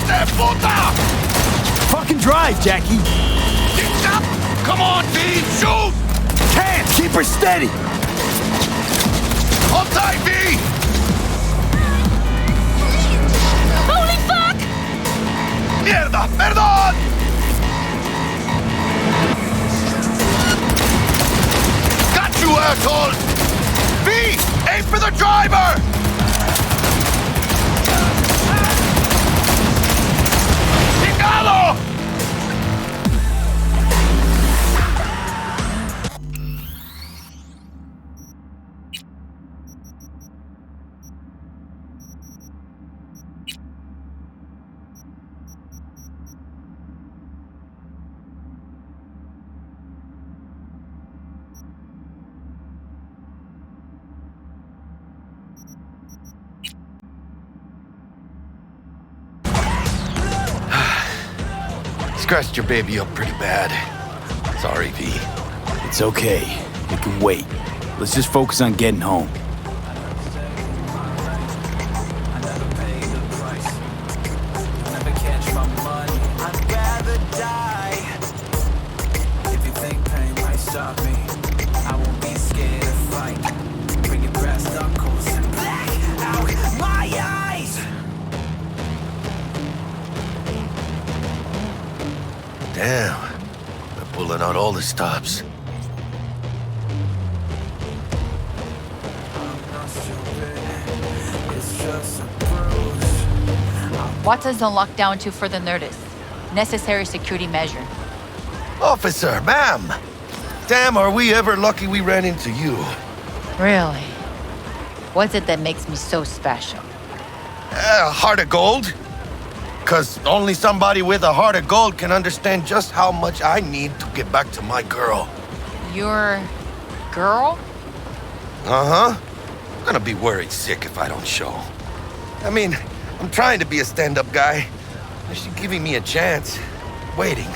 de puta! Fucking drive, Jackie! Get up! Come on, V! Shoot! Can't! Keep her steady! Hold tight, V! Holy fuck! Mierda! Perdón! Got you, asshole! V! Aim for the driver! Chingado! Scratched your baby up pretty bad. Sorry, V. It's okay. It can wait. Let's just focus on getting home. Damn. They're pulling out all the stops. Watson's on lockdown to further notice. Necessary security measure. Officer, ma'am! Damn, are we ever lucky we ran into you. Really? What's it that makes me so special? Heart of gold? 'Cause only somebody with a heart of gold can understand just how much I need to get back to my girl. Your girl? Uh-huh. I'm gonna be worried sick if I don't show. I mean, I'm trying to be a stand-up guy. She's giving me a chance. Waiting.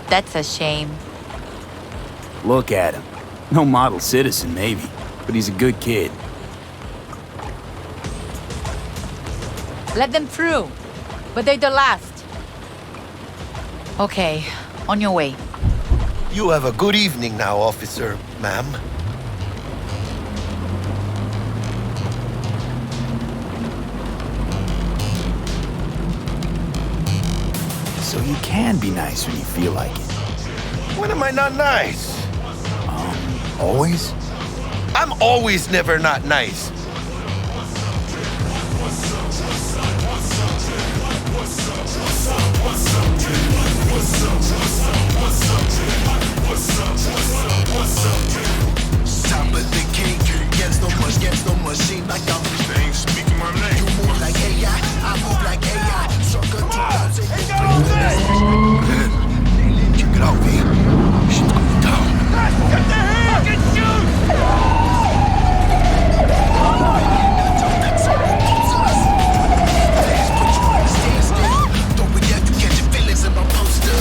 That's a shame. Look at him. No model citizen, maybe, but he's a good kid. Let them through. But they're the last. Okay, on your way. You have a good evening now, officer, ma'am. So you can be nice when you feel like it. When am I not nice? Always? I'm always never not nice. Top of the cake, gets no machine like I'm speaking my name. You move like AI, I move like AI. Sucker 2000. Check it out, V. Shit's going down. Get the heck and shoot! Don't forget you catch your feelings in my poster.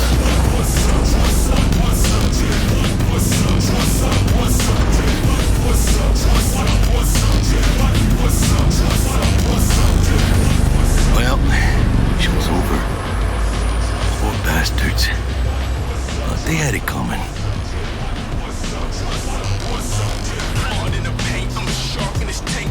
Well, show's over. Poor bastards. Thought they had it coming. Hard in the paint, I'm a shark in this tank.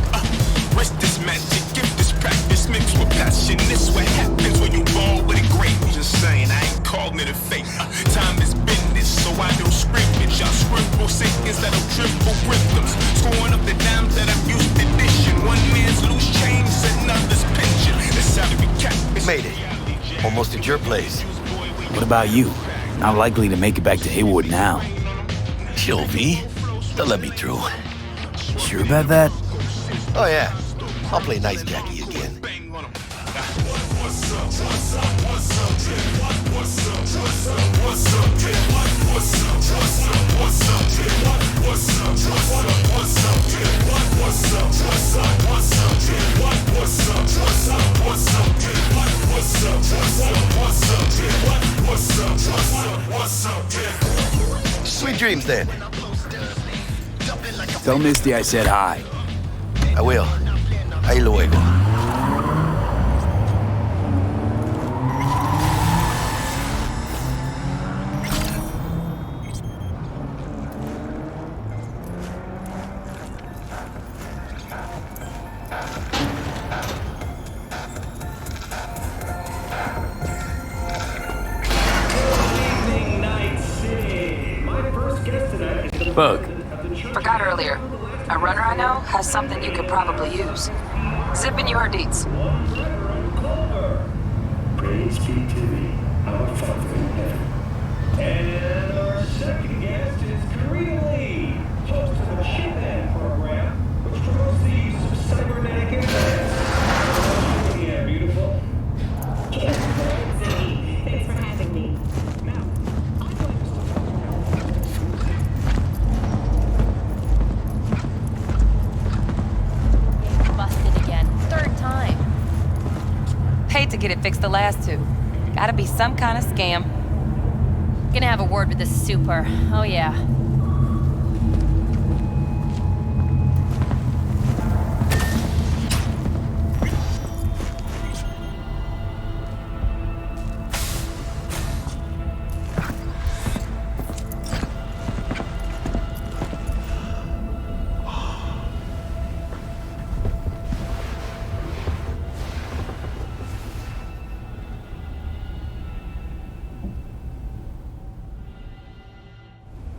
Rest this magic, gift this practice, mixed with passion. This what happens when you roll with a great. Just saying, I ain't calling it a fake. Time is business, so I don't scrimmage. Y'all scribble seconds that'll triple rhythms. Scoring up the dimes that I'm used to dishing. One man's loose change, another's pension. That's how we cap. Made it. Almost at your place. What about you? Not likely to make it back to Haywood now. Chill, V. They'll let me through. Sure about that? Oh, yeah. I'll play nice Jackie again. Sweet dreams, then. Tell Misty I said hi. I will. Ahí luego. Bug. Forgot earlier. A runner I know has something you could probably use. Zipping you her deets. Praise be to thee, our Father in heaven. And our second guest is Karina Lee, host of the Shipman program, which promotes the use of cybernetic implants. Yeah, beautiful. Thanks for having me. Busted again. Third time. Paid to get it fixed the last two. Gotta be some kind of scam. Gonna have a word with the super. Oh yeah.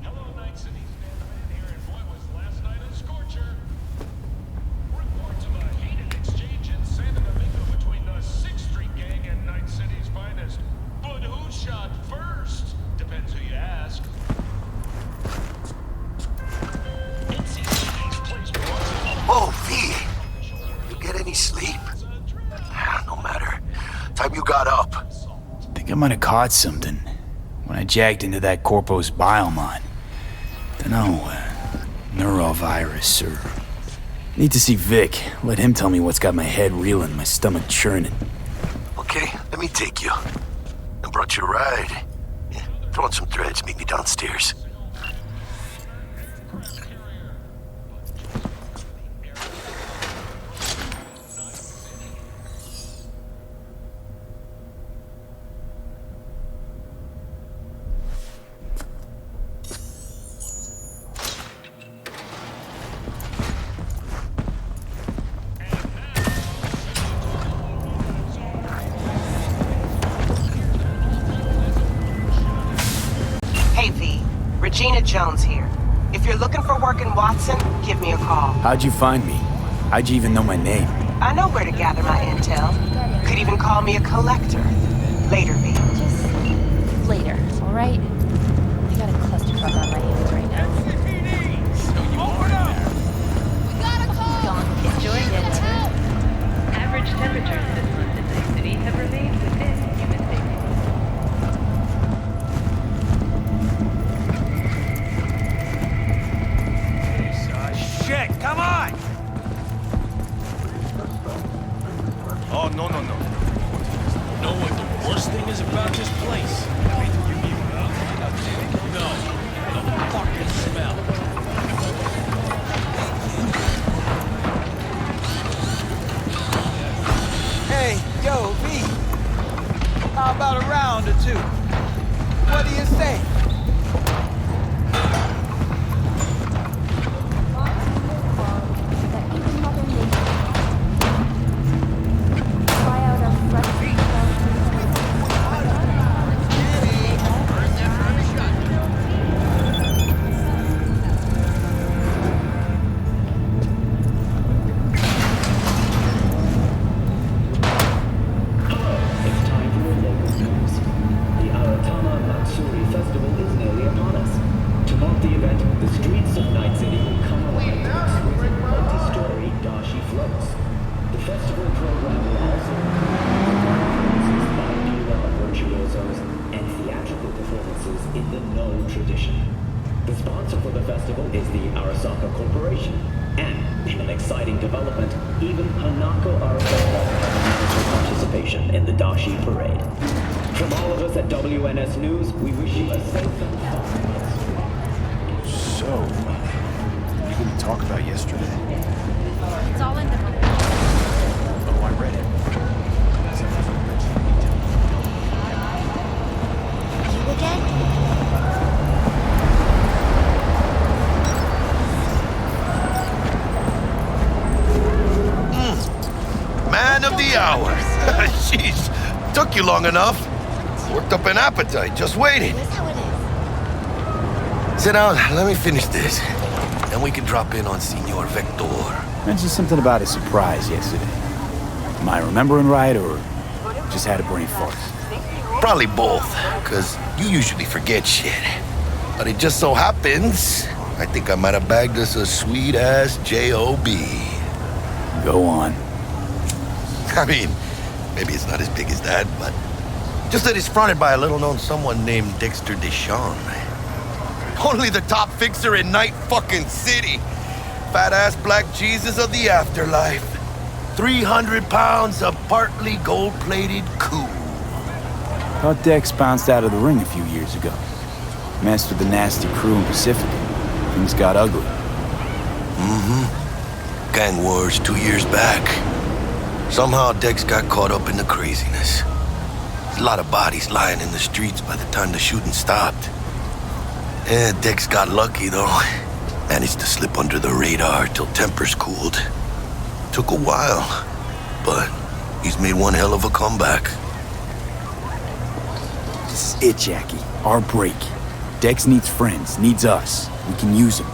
Hello, Night City. Stanley here, and boy, was last night a scorcher. Reports of a heated exchange in Santa Domingo between the 6th Street Gang and Night City's finest. But who shot first? Depends who you ask. Oh, V! You get any sleep? No matter. Time you got up. Think I might have caught something when I jacked into that Corpo's biomon. Dunno, neurovirus or... Need to see Vic. Let him tell me what's got my head reeling, my stomach churning. Okay, let me take you. I brought you a ride. Yeah, throw on some threads, meet me downstairs. Hey V, Regina Jones here. If you're looking for work in Watson, give me a call. How'd you find me? How'd you even know my name? I know where to gather my intel. Could even call me a collector. Later, V. Just later, all right? I got a clusterfuck on my hands right now. Gone. Enjoying it. Average temperatures this month in Night City have remained within human safety. Shit, come on! Oh, no. Know what the worst thing is about this place? No, the fucking smell. Hey, yo, V. How about a round or two? What do you say? It's time for your local news. The Aratama Matsuri Festival is nearly upon us. To mark the event, the streets of Night City will come alive with exquisite multi-story dashi floats. The festival program will also include performances by Dira virtuosos and theatrical performances in the No tradition. The sponsor for the festival is the Arasaka Corporation. And, in an exciting development, even Hanako Arasaka has announced her participation in the Dashi Parade. From all of us at WNS News, we wish you a safe and fun night. So, what are you going to talk about yesterday? It's all in the Oh, I read it. You again? Man of the hour. Jeez, took you long enough. Worked up an appetite just waiting. That's how it is. Sit down, let me finish this. Then we can drop in on Senor Vector. Mentioned something about a surprise yesterday. Am I remembering right, or just had a brain fart? Probably both, because you usually forget shit. But it just so happens, I think I might have bagged us a sweet-ass J.O.B. Go on. I mean, maybe it's not as big as that, but just that it's fronted by a little-known someone named Dexter DeShawn. Only the top fixer in Night fucking City. Fat-ass black Jesus of the afterlife. 300 pounds of partly gold-plated cool. Thought Dex bounced out of the ring a few years ago. Messed with the nasty crew in Pacific. Things got ugly. Mm-hmm. Gang wars 2 years back. Somehow Dex got caught up in the craziness. There's a lot of bodies lying in the streets by the time the shooting stopped. Yeah, Dex got lucky, though. Managed to slip under the radar till tempers cooled. Took a while, but he's made one hell of a comeback. This is it, Jackie. Our break. Dex needs friends, needs us. We can use them.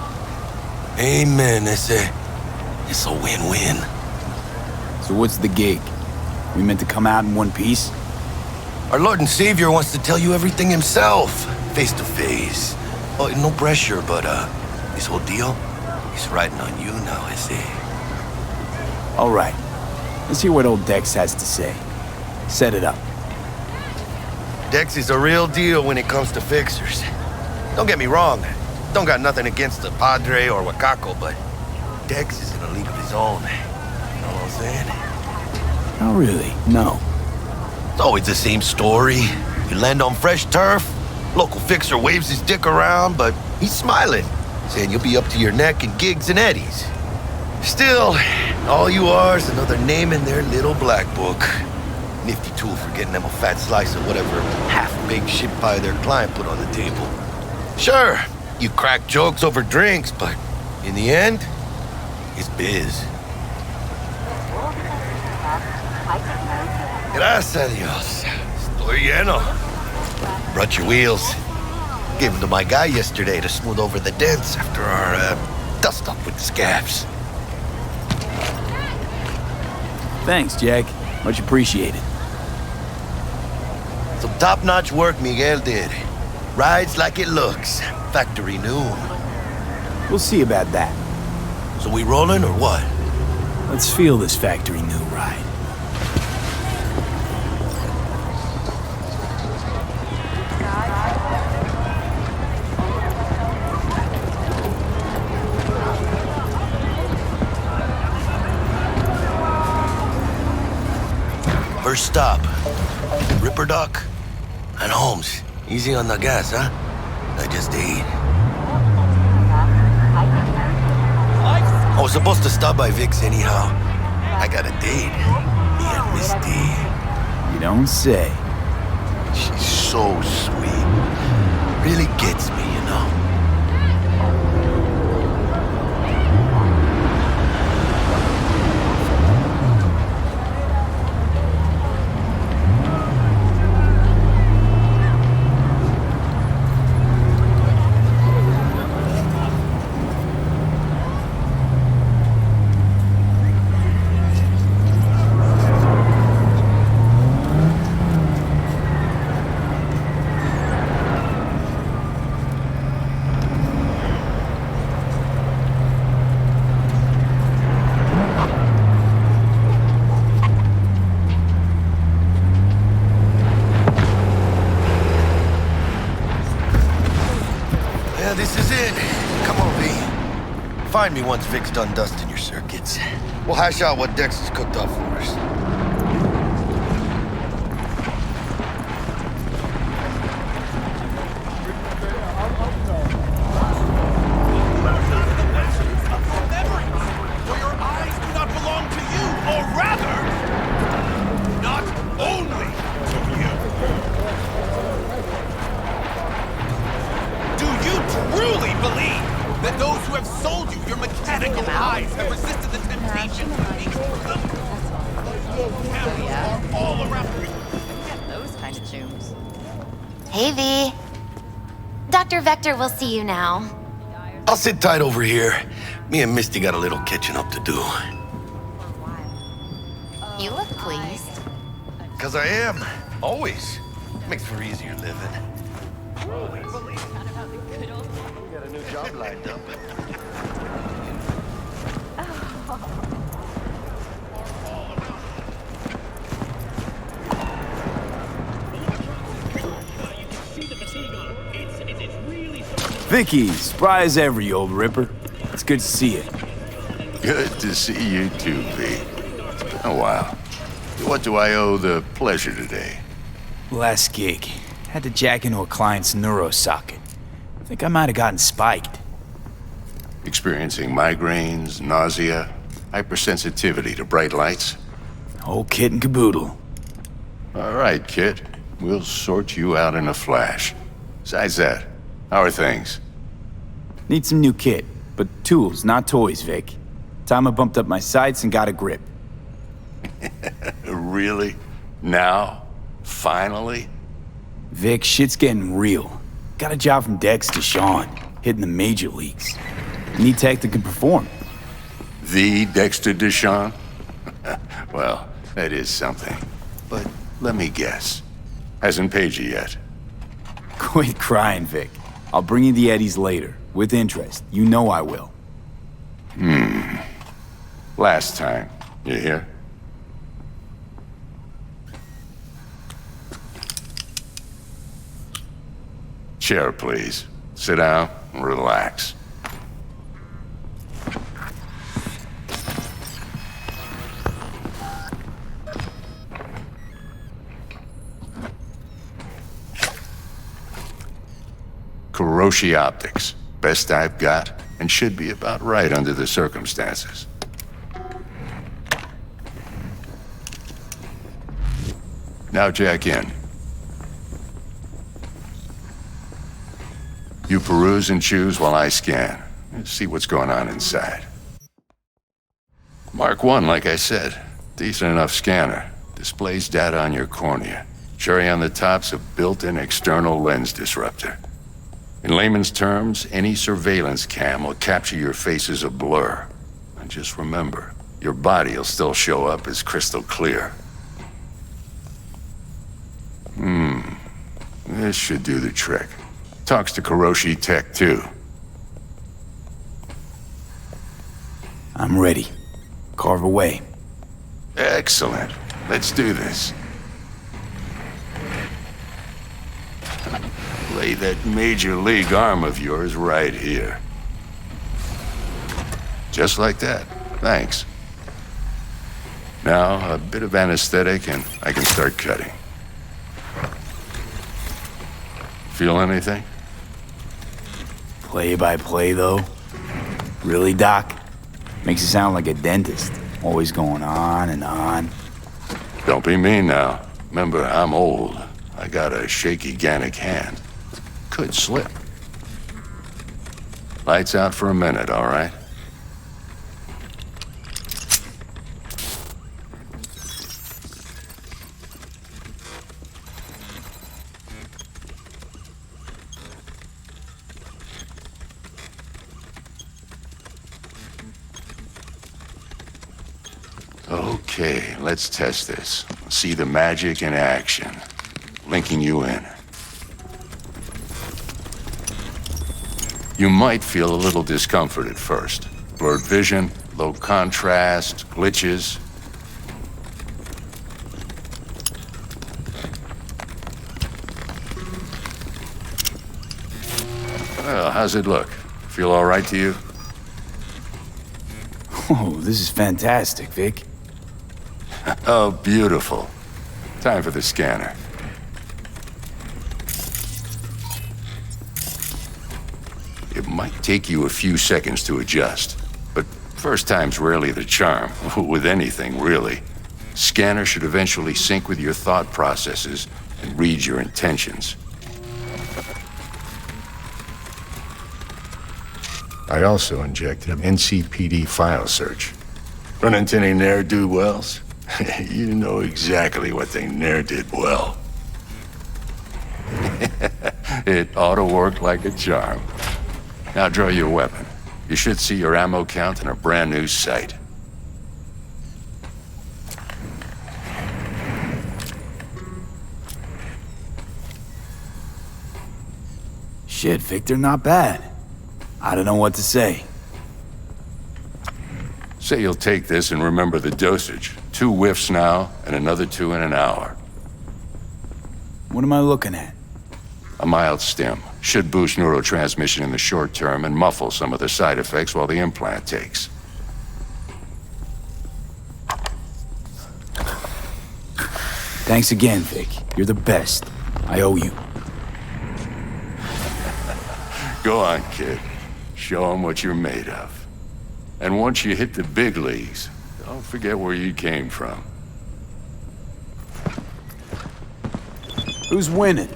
Amen, it's a win-win. So what's the gig? We meant to come out in one piece? Our Lord and Savior wants to tell you everything himself, face to face. Oh, no pressure, but this whole deal, he's riding on you now, I say. All right. Let's hear what old Dex has to say. Set it up. Dex is a real deal when it comes to fixers. Don't get me wrong. Don't got nothing against the Padre or Wakako, but Dex is in a league of his own. You know what I'm saying? Not really, no. It's always the same story. You land on fresh turf, local fixer waves his dick around, but he's smiling, saying you'll be up to your neck in gigs and eddies. Still, all you are is another name in their little black book. Nifty tool for getting them a fat slice of whatever half-baked shit pie their client put on the table. Sure, you crack jokes over drinks, but in the end, it's biz. Gracias a Dios. Estoy lleno. Brought your wheels. Gave them to my guy yesterday to smooth over the dents after our dust-up with the scabs. Thanks, Jack. Much appreciated. Some top-notch work Miguel did. Rides like it looks. Factory new. We'll see about that. So we rolling or what? Let's feel this factory new ride. First stop, Ripper Dock and Holmes. Easy on the gas, huh? I just ate. I was supposed to stop by Vic's anyhow. I got a date. Me and Misty. You don't say. She's so sweet. Really gets me, you know. Find me once Vic's done dusting your circuits. We'll hash out what Dex has cooked up for us. For your eyes do not belong to you, or rather, not only to you. Do you truly believe that those who have sold you your mechanical eyes have resisted the temptation to make them? Cameras are all around me. Those kind of tunes. Hey, V. Doc, Dr. Vector will see you now. I'll sit tight over here. Me and Misty got a little catching up to do. You look pleased. 'Cause I am. Always. Makes for easier living. We got a new job lined up. Vicky, spry as ever, you old ripper. It's good to see you. Good to see you too, V. It's been a while. What do I owe the pleasure today? Last gig. Had to jack into a client's neuro socket. I think I might have gotten spiked. Experiencing migraines, nausea, hypersensitivity to bright lights? Whole kit and caboodle. All right, kid. We'll sort you out in a flash. Besides that, how are things? Need some new kit, but tools, not toys, Vic. Time I bumped up my sights and got a grip. Really? Now? Finally? Vic, shit's getting real. Got a job from Dexter DeShawn, hitting the major leagues. Need tech that can perform. The Dexter DeShawn? Well, that is something. But let me guess. Hasn't paid you yet. Quit crying, Vic. I'll bring you the eddies later, with interest. You know I will. Last time. You hear? Chair, please. Sit down and relax. Kuroshi Optics. Best I've got, and should be about right under the circumstances. Now jack in. You peruse and choose while I scan. See what's going on inside. Mark 1, like I said. Decent enough scanner. Displays data on your cornea. Cherry on the top's a built-in external lens disruptor. In layman's terms, any surveillance cam will capture your face as a blur. And just remember, your body will still show up as crystal clear. This should do the trick. Talks to Kuroshi Tech, too. I'm ready. Carve away. Excellent. Let's do this. Lay that major league arm of yours right here. Just like that. Thanks. Now, a bit of anesthetic and I can start cutting. Feel anything? Play by play, though? Really, Doc? Makes you sound like a dentist. Always going on and on. Don't be mean now. Remember, I'm old. I got a shaky Gannic hand. Could slip. Lights out for a minute, all right? Okay, let's test this. See the magic in action. Linking you in. You might feel a little discomfort at first. Blurred vision, low contrast, glitches. Well, how's it look? Feel all right to you? Oh, this is fantastic, Vic. Oh, beautiful. Time for the scanner. It might take you a few seconds to adjust, but first time's rarely the charm, with anything, really. Scanner should eventually sync with your thought processes and read your intentions. I also injected an NCPD file search. Run into any ne'er-do-wells? You know exactly what they ne'er did well. It ought to work like a charm. Now draw your weapon. You should see your ammo count in a brand new sight. Shit, Victor, not bad. I don't know what to say. Say you'll take this and remember the dosage. 2 whiffs now, and another 2 in an hour. What am I looking at? A mild stim. Should boost neurotransmission in the short term and muffle some of the side effects while the implant takes. Thanks again, Vic. You're the best. I owe you. Go on, kid. Show 'em what you're made of. And once you hit the big leagues, don't forget where you came from. Who's winning?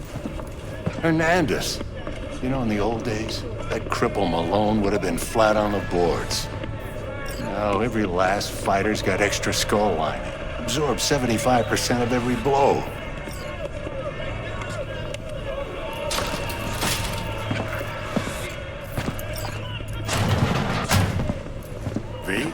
Hernandez. You know, in the old days, that cripple Malone would have been flat on the boards. Now, every last fighter's got extra skull lining. Absorbs 75% of every blow. V?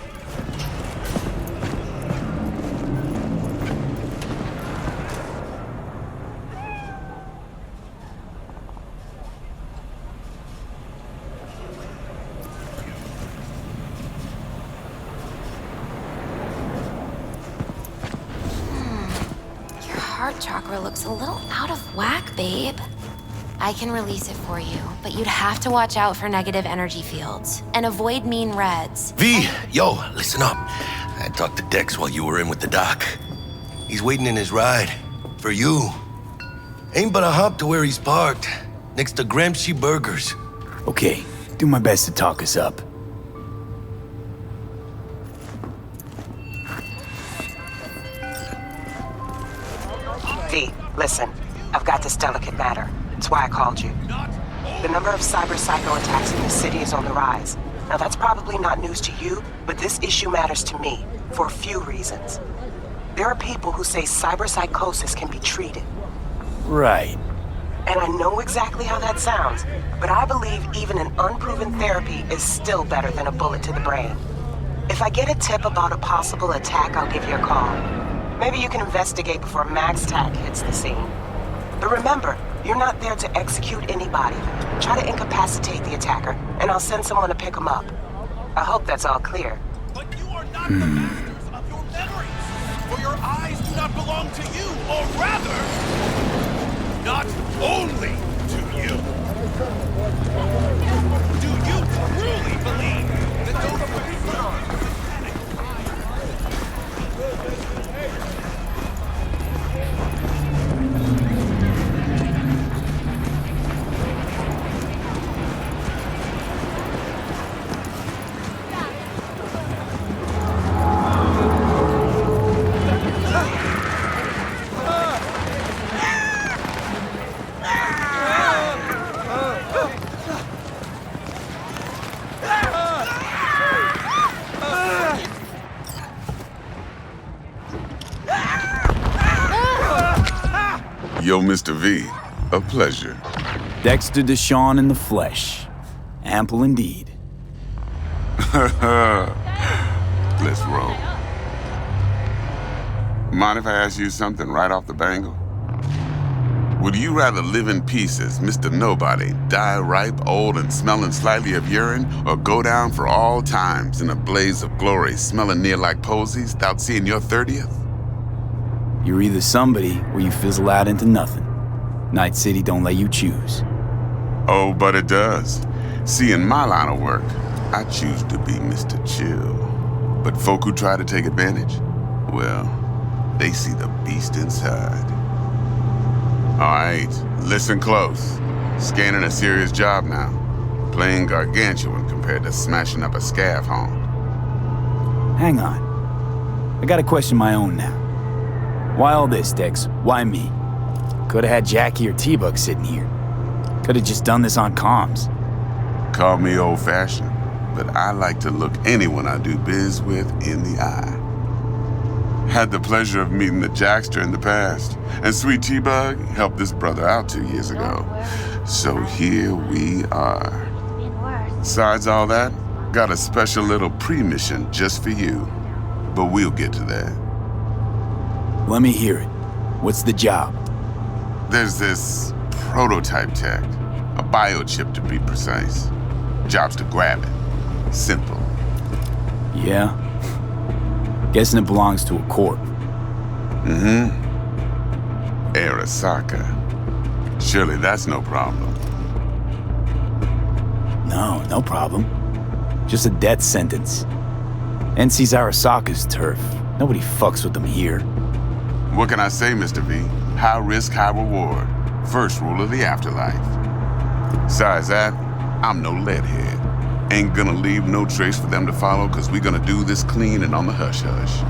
Heart chakra looks a little out of whack, babe. I can release it for you, but you'd have to watch out for negative energy fields and avoid mean reds. V, yo, listen up. I talked to Dex while you were in with the doc. He's waiting in his ride. For you. Ain't but a hop to where he's parked. Next to Gramsci Burgers. Okay, do my best to talk us up. V, listen. I've got this delicate matter. That's why I called you. The number of cyber psycho attacks in the city is on the rise. Now that's probably not news to you, but this issue matters to me for a few reasons. There are people who say cyber psychosis can be treated. Right. And I know exactly how that sounds, but I believe even an unproven therapy is still better than a bullet to the brain. If I get a tip about a possible attack, I'll give you a call. Maybe you can investigate before MaxTac hits the scene. But remember, you're not there to execute anybody. Try to incapacitate the attacker, and I'll send someone to pick him up. I hope that's all clear. But you are not the masters of your memories, for your eyes do not belong to you, or rather, not only to you. Do you truly believe that those who prefer Yo, Mr. V, a pleasure. Dexter DeShawn in the flesh. Ample indeed. Let's roll. Mind if I ask you something right off the bangle? Would you rather live in pieces, Mr. Nobody, die ripe, old, and smelling slightly of urine, or go down for all times in a blaze of glory, smelling near like posies, without seeing your 30th? You're either somebody or you fizzle out into nothing. Night City don't let you choose. Oh, but it does. See, in my line of work, I choose to be Mr. Chill. But folk who try to take advantage, well, they see the beast inside. All right, listen close. Scanning a serious job now. Playing gargantuan compared to smashing up a scav home. Hang on. I got a question of my own now. Why all this, Dex? Why me? Could've had Jackie or T-Bug sitting here. Could've just done this on comms. Call me old-fashioned, but I like to look anyone I do biz with in the eye. Had the pleasure of meeting the Jackster in the past, and Sweet T-Bug helped this brother out 2 years ago. So here we are. Besides all that, got a special little pre-mission just for you. But we'll get to that. Let me hear it. What's the job? There's this prototype tech, a biochip to be precise. Job's to grab it. Simple. Yeah? Guessing it belongs to a corp. Mm-hmm. Arasaka. Surely that's no problem. No problem. Just a death sentence. NC's Arasaka's turf. Nobody fucks with them here. What can I say, Mr. V? High risk, high reward. First rule of the afterlife. Besides that, I'm no leadhead. Ain't gonna leave no trace for them to follow, cause we gonna do this clean and on the hush-hush.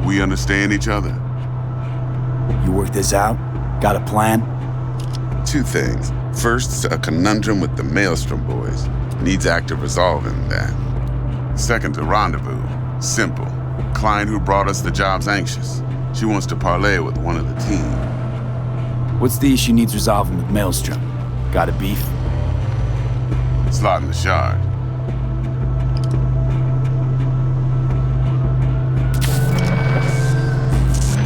We understand each other. You work this out? Got a plan? 2 things. First, a conundrum with the Maelstrom boys. Needs active resolving that. Second, a rendezvous. Simple. Client who brought us the job's anxious. She wants to parlay with one of the team. What's the issue needs resolving with Maelstrom? Got a beef? Slot in the shard.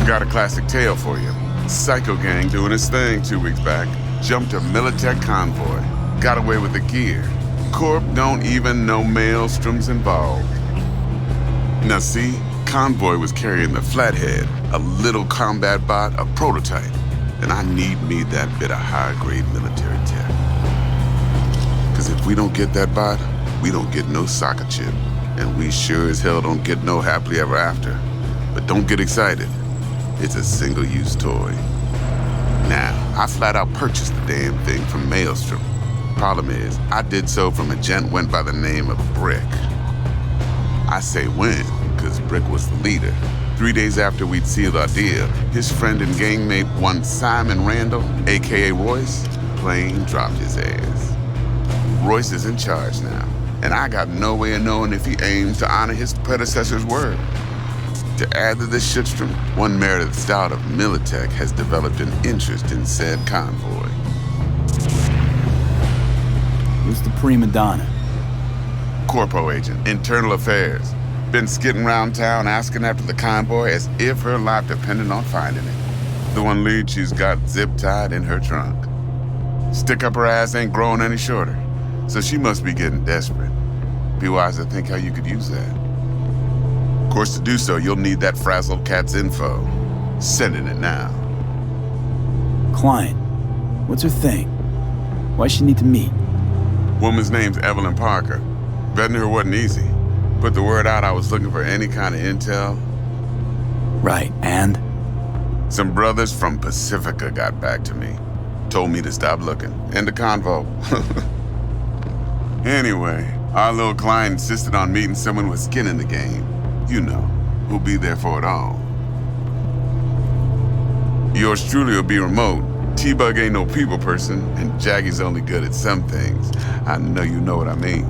Got a classic tale for you. Psycho gang doing his thing 2 weeks back. Jumped a Militech convoy. Got away with the gear. Corp don't even know Maelstrom's involved. Now see, convoy was carrying the Flathead, a little combat bot, a prototype. And I need me that bit of high-grade military tech. Cause if we don't get that bot, we don't get no soccer chip. And we sure as hell don't get no happily ever after. But don't get excited. It's a single-use toy. Now, I flat out purchased the damn thing from Maelstrom. Problem is, I did so from a gent went by the name of Brick. I say when, cause Brick was the leader. 3 days after we'd sealed our deal, his friend and gangmate, one Simon Randall, aka Royce, plain dropped his ass. Royce is in charge now, and I got no way of knowing if he aims to honor his predecessor's word. To add to this shitstorm, one Meredith Stout of Militech has developed an interest in said convoy. Who's the prima donna? Corpo agent, internal affairs. Been skidding around town asking after the convoy as if her life depended on finding it. The one lead she's got zip-tied in her trunk. Stick up her ass ain't growing any shorter, so she must be getting desperate. Be wise to think how you could use that. Of course, to do so, you'll need that frazzled cat's info. Sending it now. Client. What's her thing? Why she need to meet? Woman's name's Evelyn Parker. Vetting her wasn't easy. Put the word out I was looking for any kind of intel. Right, and? Some brothers from Pacifica got back to me. Told me to stop looking. End of convo. Anyway, our little client insisted on meeting someone with skin in the game. You know, who'll be there for it all. Yours truly will be remote. T-Bug ain't no people person, and Jaggy's only good at some things. I know you know what I mean.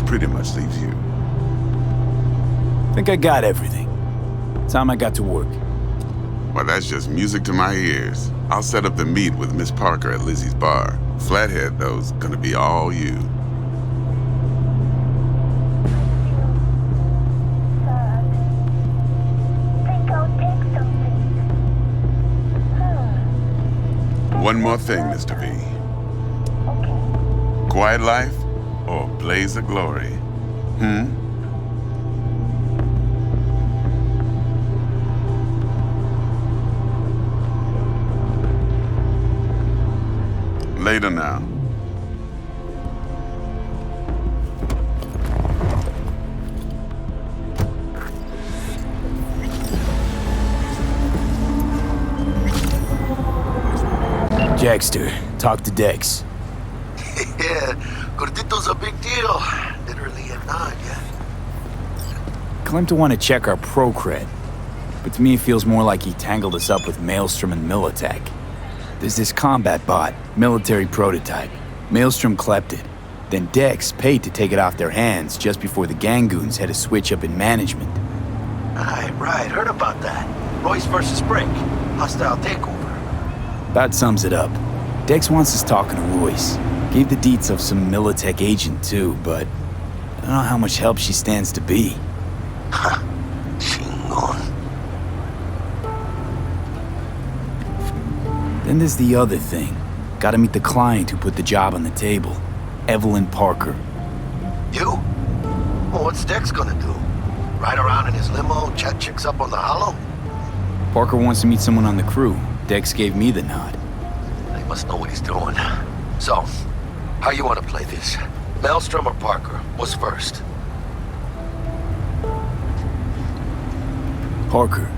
Pretty much leaves you. Think I got everything. Time I got to work. Well, that's just music to my ears. I'll set up the meet with Miss Parker at Lizzie's bar. Flathead, though's gonna be all you. One more thing, Mr. V. Quiet life or blaze of glory? Later now. Dexter, talk to Dex. Yeah, Gordito's a big deal. Literally a nod, yeah. Claimed to want to check our pro cred, but to me it feels more like he tangled us up with Maelstrom and Militech. There's this combat bot, military prototype. Maelstrom clept it. Then Dex paid to take it off their hands just before the Gangoons had a switch up in management. Right. Heard about that. Royce versus Brick. Hostile takeover. About sums it up. Dex wants us talking to Royce. Gave the deets of some Militech agent too, but I don't know how much help she stands to be. Ha. Chingon. Then there's the other thing. Gotta meet the client who put the job on the table. Evelyn Parker. You? Well, what's Dex gonna do? Ride around in his limo, chat chicks up on the hollow? Parker wants to meet someone on the crew. Dex gave me the nod. He must know what he's doing. So, how you want to play this? Maelstrom or Parker? What's first? Parker.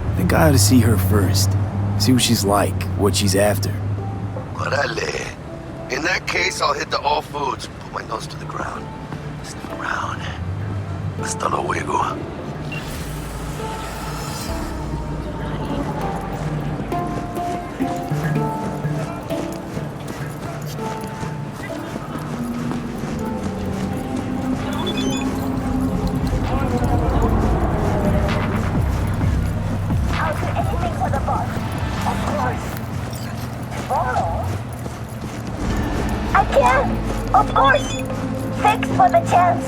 I think I ought to see her first. See what she's like, what she's after. Orale. In that case, I'll hit the all foods. Put my nose to the ground. Sniff around. Hasta luego. I'll do anything for the boss. Of course. Tomorrow? I can! Of course! Thanks for the chance.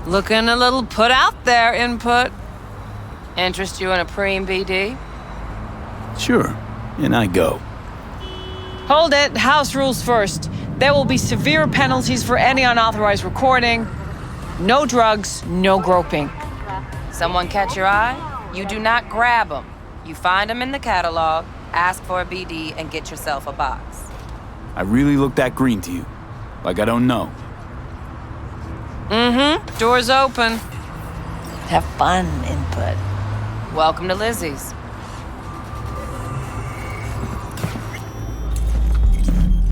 Looking a little put out there, Input. Interest you in a preem BD? Sure, and I go. Hold it, house rules first. There will be severe penalties for any unauthorized recording. No drugs, no groping. Someone catch your eye? You do not grab them. You find them in the catalog, ask for a BD, and get yourself a box. I really look that green to you. Like I don't know. Mm-hmm. Door's open. Have fun, Input. Welcome to Lizzie's.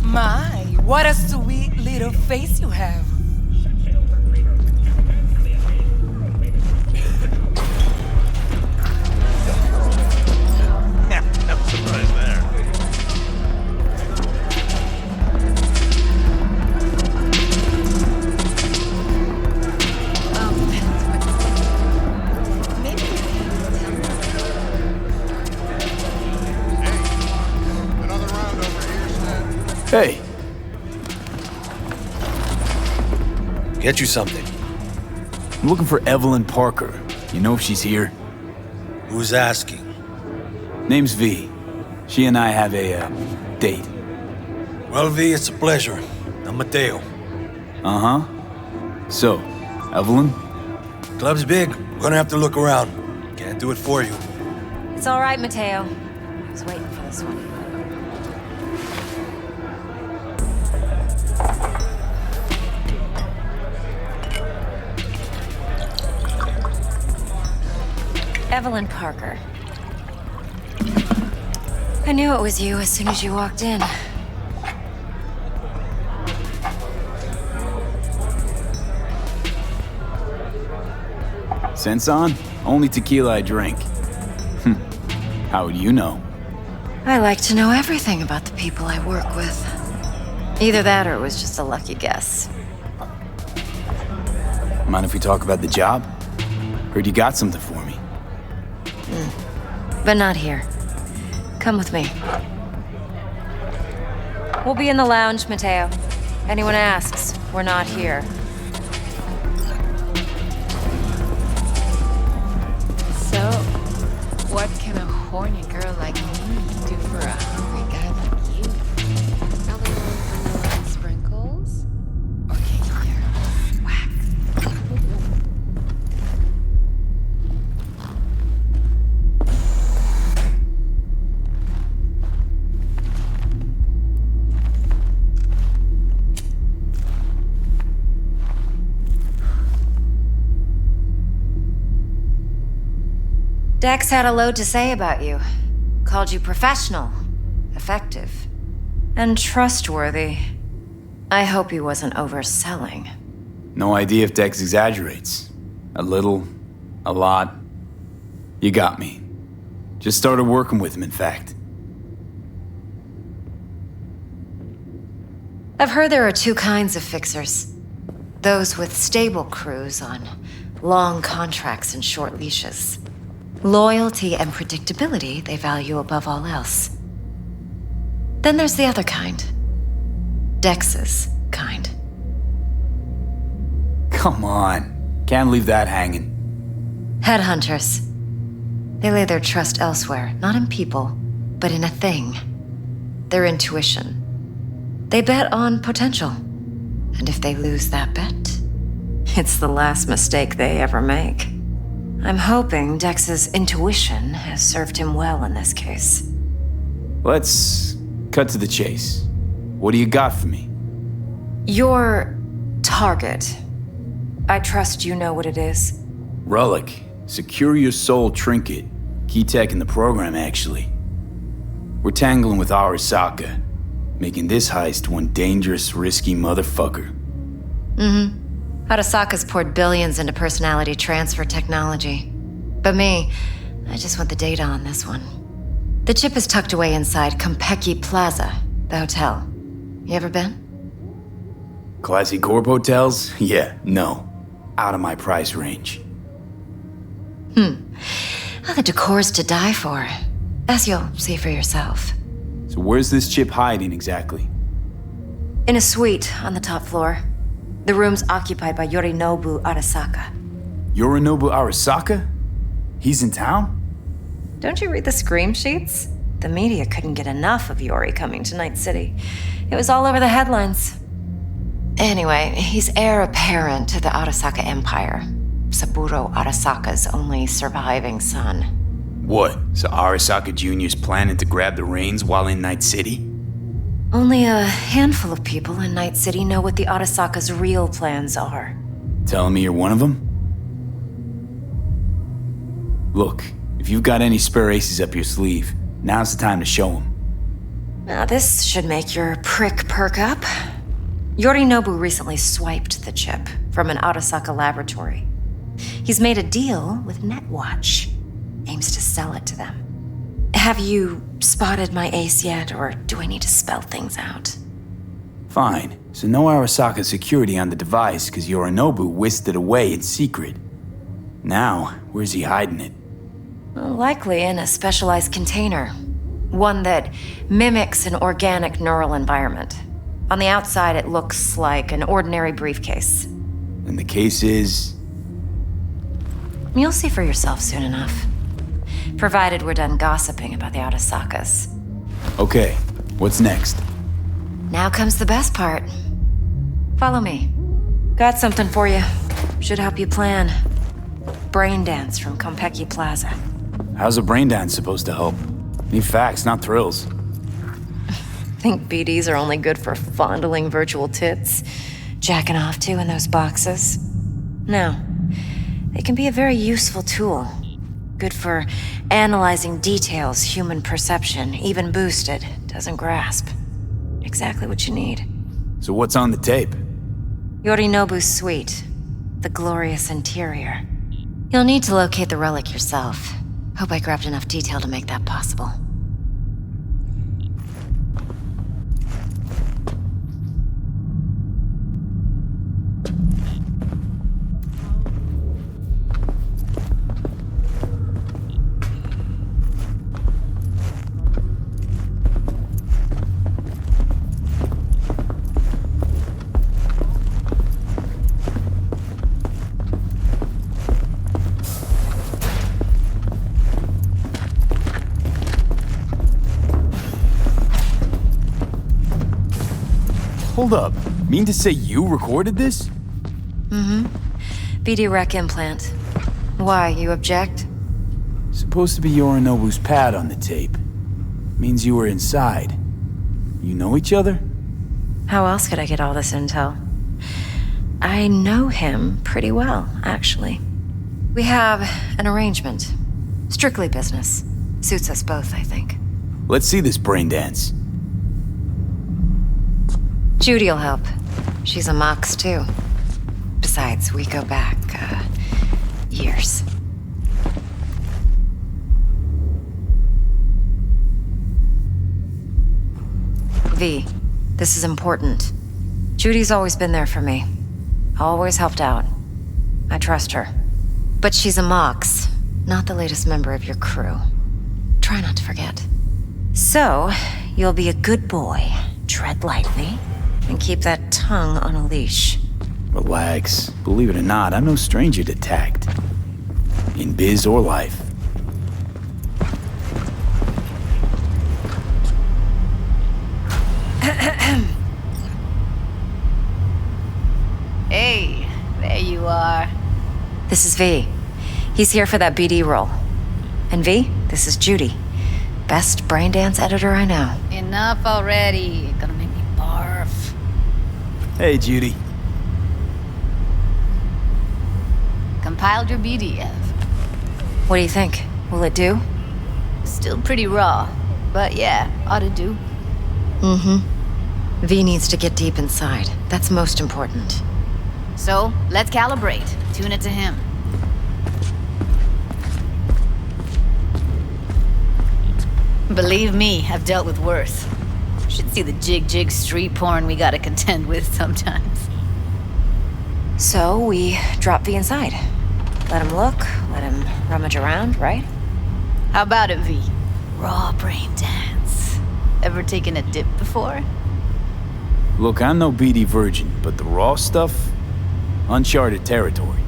My, what a sweet little face you have. No surprise there. Another round over here, Hey. Get you something. I'm looking for Evelyn Parker. You know if she's here? Who's asking? Name's V. She and I have a, date. Well, V, it's a pleasure. I'm Mateo. Uh-huh. So, Evelyn? Club's big. We're gonna have to look around. Can't do it for you. It's all right, Mateo. I was waiting for this one. Evelyn Parker. I knew it was you as soon as you walked in. Sense on? Only tequila I drink. How would you know? I like to know everything about the people I work with. Either that or it was just a lucky guess. Mind if we talk about the job? Heard you got something for me. But not here. Come with me. We'll be in the lounge, Mateo. Anyone asks, we're not here. So, what can a horny girl like me do for a hungry guy like you? Another vanilla and sprinkles? Or can you whack? Dex had a load to say about you. Called you professional, effective, and trustworthy. I hope he wasn't overselling. No idea if Dex exaggerates. A little, a lot. You got me. Just started working with him, in fact. I've heard there are two kinds of fixers. Those with stable crews on long contracts and short leashes. Loyalty and predictability they value above all else. Then there's the other kind. Dex's kind. Come on. Can't leave that hanging. Headhunters. They lay their trust elsewhere, not in people, but in a thing. Their intuition. They bet on potential. And if they lose that bet, it's the last mistake they ever make. I'm hoping Dex's intuition has served him well in this case. Let's cut to the chase. What do you got for me? Your target. I trust you know what it is. Relic. Secure your soul trinket. Key tech in the program, actually. We're tangling with Arasaka, making this heist one dangerous, risky motherfucker. Arasaka's poured billions into personality transfer technology. But me, I just want the data on this one. The chip is tucked away inside Compeki Plaza, the hotel. You ever been? Classy corp hotels? Yeah, no. Out of my price range. Well, the decor's to die for, as you'll see for yourself. So where's this chip hiding exactly? In a suite on the top floor. The room's occupied by Yorinobu Arasaka. Yorinobu Arasaka? He's in town? Don't you read the scream sheets? The media couldn't get enough of Yori coming to Night City. It was all over the headlines. Anyway, he's heir apparent to the Arasaka Empire. Saburo Arasaka's only surviving son. What? So Arasaka Jr.'s planning to grab the reins while in Night City? Only a handful of people in Night City know what the Arasaka's real plans are. Telling me you're one of them? Look, if you've got any spare aces up your sleeve, now's the time to show them. Now this should make your prick perk up. Yorinobu recently swiped the chip from an Arasaka laboratory. He's made a deal with Netwatch. Aims to sell it to them. Have you spotted my ace yet, or do I need to spell things out? Fine. So no Arasaka security on the device because Yorinobu whisked it away in secret. Now, where's he hiding it? Likely in a specialized container. One that mimics an organic neural environment. On the outside, it looks like an ordinary briefcase. And the case is... You'll see for yourself soon enough. Provided we're done gossiping about the Arasakas. Okay, what's next? Now comes the best part. Follow me. Got something for you. Should help you plan. Brain dance from Konpeki Plaza. How's a brain dance supposed to help? Need facts, not thrills. Think BDs are only good for fondling virtual tits? Jacking off to in those boxes? No. They can be a very useful tool. Good for analyzing details human perception, even boosted, doesn't grasp. Exactly what you need. So what's on the tape? Yorinobu's suite. The glorious interior. You'll need to locate the relic yourself. Hope I grabbed enough detail to make that possible. Hold up. Mean to say you recorded this? Mm-hmm. BD rec implant. Why, you object? Supposed to be Yorinobu's pad on the tape. Means you were inside. You know each other? How else could I get all this intel? I know him pretty well, actually. We have an arrangement. Strictly business. Suits us both, I think. Let's see this brain dance. Judy'll help. She's a Mox, too. Besides, we go back, years. V, this is important. Judy's always been there for me. Always helped out. I trust her. But she's a Mox, not the latest member of your crew. Try not to forget. So, you'll be a good boy, tread lightly, and keep that tongue on a leash. Relax. Believe it or not, I'm no stranger to tact. In biz or life. Hey, there you are. This is V. He's here for that BD role. And V, this is Judy. Best brain dance editor I know. Enough already. Gonna make me barf. Hey, Judy. Compiled your BDF. What do you think? Will it do? Still pretty raw, but yeah, ought to do. Mm-hmm. V needs to get deep inside. That's most important. So, let's calibrate. Tune it to him. Believe me, I've dealt with worse. Should see the jig street porn we gotta contend with sometimes. So, we drop V inside. Let him look, let him rummage around, right? How about it, V? Raw brain dance. Ever taken a dip before? Look, I'm no BD virgin, but the raw stuff? Uncharted territory.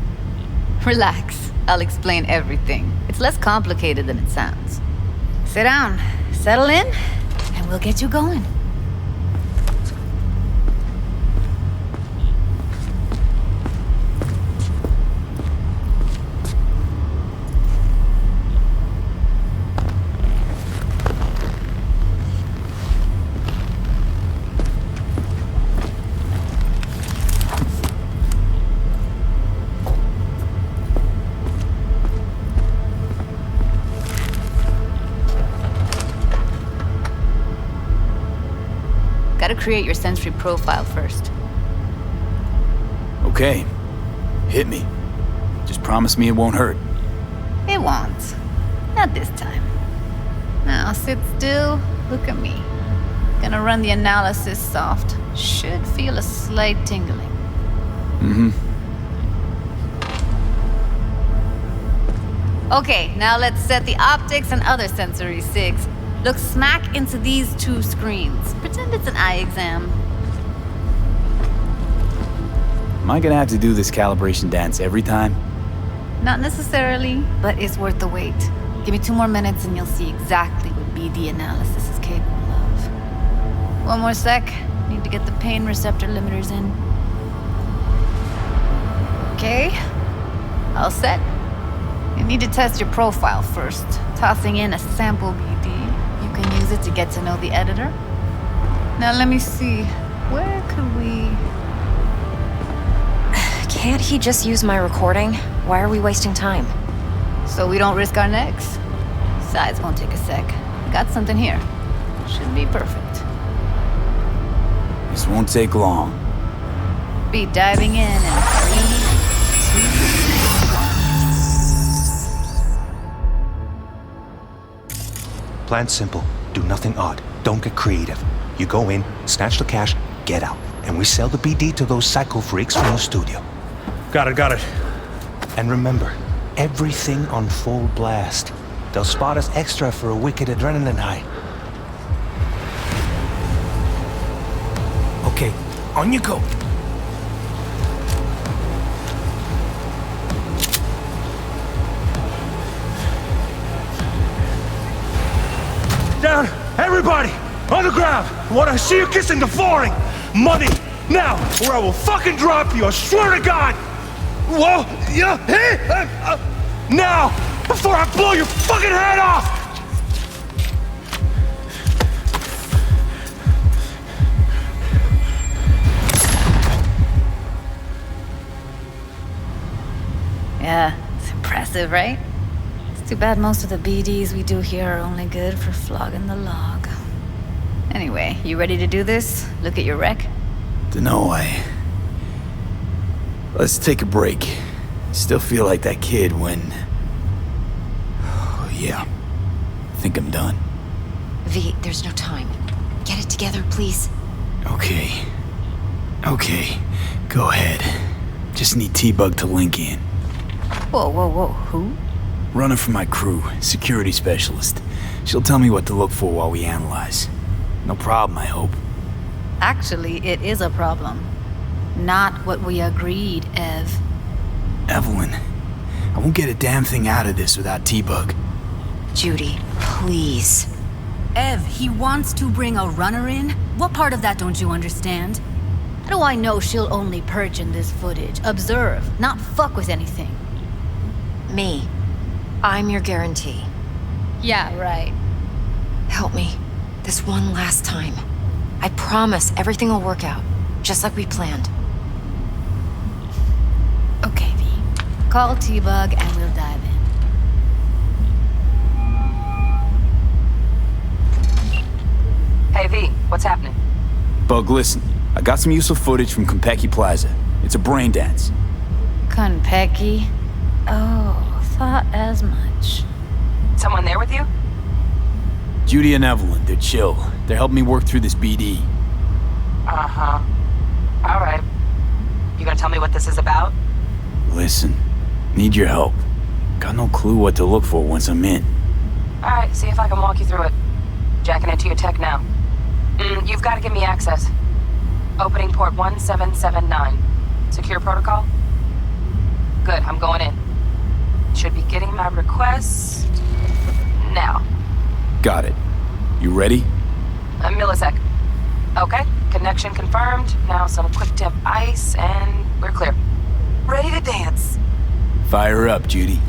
Relax. I'll explain everything. It's less complicated than it sounds. Sit down, settle in, and we'll get you going. Gotta create your sensory profile first. Okay. Hit me. Just promise me it won't hurt. It won't. Not this time. Now sit still, look at me. Gonna run the analysis soft. Should feel a slight tingling. Mm-hmm. Okay, now let's set the optics and other sensory sigs. Look smack into these two screens. Pretend it's an eye exam. Am I gonna have to do this calibration dance every time? Not necessarily, but it's worth the wait. Give me 2 more minutes and you'll see exactly what BD analysis is capable of. 1 more sec. Need to get the pain receptor limiters in. Okay. All set. You need to test your profile first. Tossing in a sample BD. You can use it to get to know the editor. Now let me see. Where could we... Can't he just use my recording? Why are we wasting time? So we don't risk our necks. Besides, won't take a sec. Got something here. Should be perfect. This won't take long. Be diving in 3, 2, 1. Plan simple. Do nothing odd. Don't get creative. You go in, snatch the cash, get out. And we sell the BD to those psycho freaks from the studio. Got it. And remember, everything on full blast. They'll spot us extra for a wicked adrenaline high. Okay, on you go. Down! Everybody! On the ground! I want to see you kissing the flooring! Money! Now! Or I will fucking drop you, I swear to God! Whoa! Yeah! Hey! Now! Before I blow your fucking head off! Yeah, it's impressive, right? It's too bad most of the BDs we do here are only good for flogging the log. Anyway, you ready to do this? Look at your rec? Dunno, Let's take a break. Still feel like that kid when... Oh, yeah. Think I'm done. V, there's no time. Get it together, please. Okay. Go ahead. Just need T-Bug to link in. Whoa. Who? Running for my crew, security specialist. She'll tell me what to look for while we analyze. No problem, I hope. Actually, it is a problem. Not what we agreed, Ev. Evelyn, I won't get a damn thing out of this without T-Bug. Judy, please. Ev, he wants to bring a runner in? What part of that don't you understand? How do I know she'll only perch in this footage? Observe, not fuck with anything. Me. I'm your guarantee. Yeah, right. Help me. This one last time. I promise everything will work out, just like we planned. Okay, V. Call T-Bug and we'll dive in. Hey, V, what's happening? Bug, listen. I got some useful footage from Konpeki Plaza. It's a brain dance. Konpeki? Oh, thought as much. Someone there with you? Judy and Evelyn, they're chill. They're helping me work through this BD. Uh-huh. All right. You gonna tell me what this is about? Listen, need your help. Got no clue what to look for once I'm in. All right, see if I can walk you through it. Jacking into your tech now. You've got to give me access. Opening port 1779. Secure protocol? Good, I'm going in. Should be getting my request now. Got it. You ready? A millisec. Okay, connection confirmed. Now some quick tip ice and we're clear. Ready to dance. Fire up, Judy.